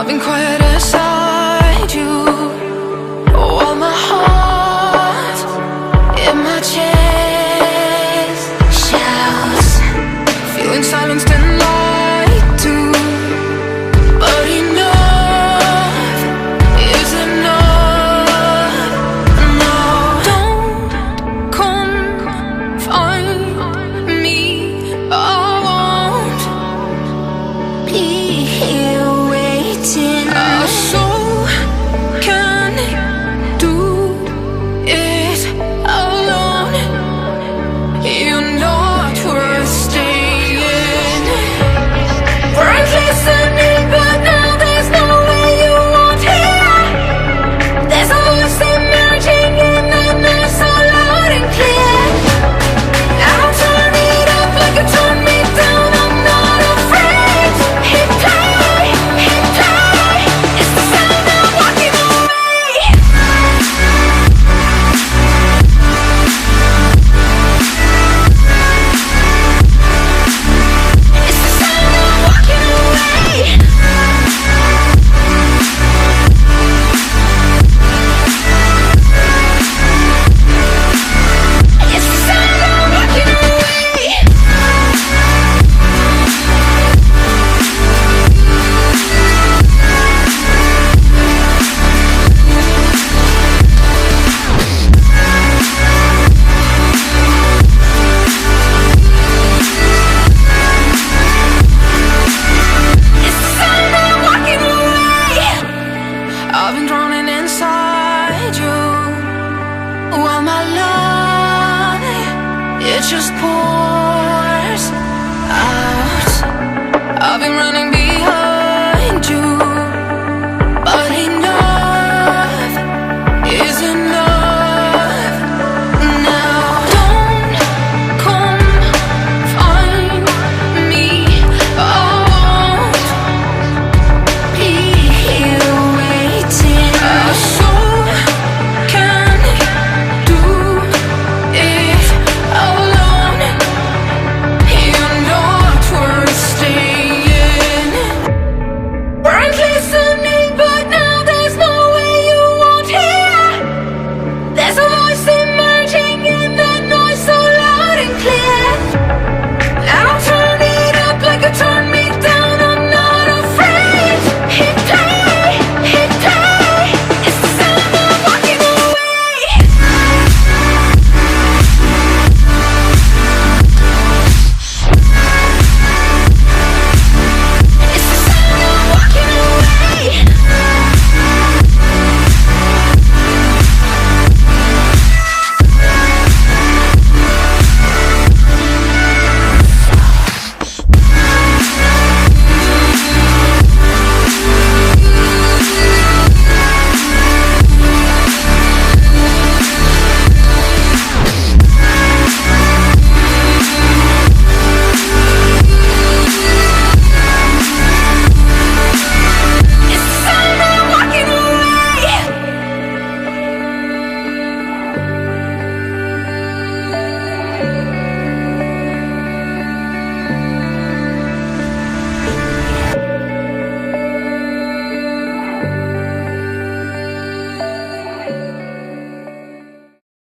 I've been quiet inside you, while my heart in my chest shouts, feeling silenced and lied to. But enough is enough. No, don't confine me. I won't be here waiting. Our soul can do it alone. You're not worth staying. We're listening, but now there's no way you won't hear. There's a voice emerging in the night, so loud and clear. I'll turn it up like you turn me down. I'm not afraid. Hit play, hit play. It's the sound of walking away. It's the sound of walking away. It's the sound of walking away. It's the sound of walking away. I've been drowning inside you, while my love, it just pours.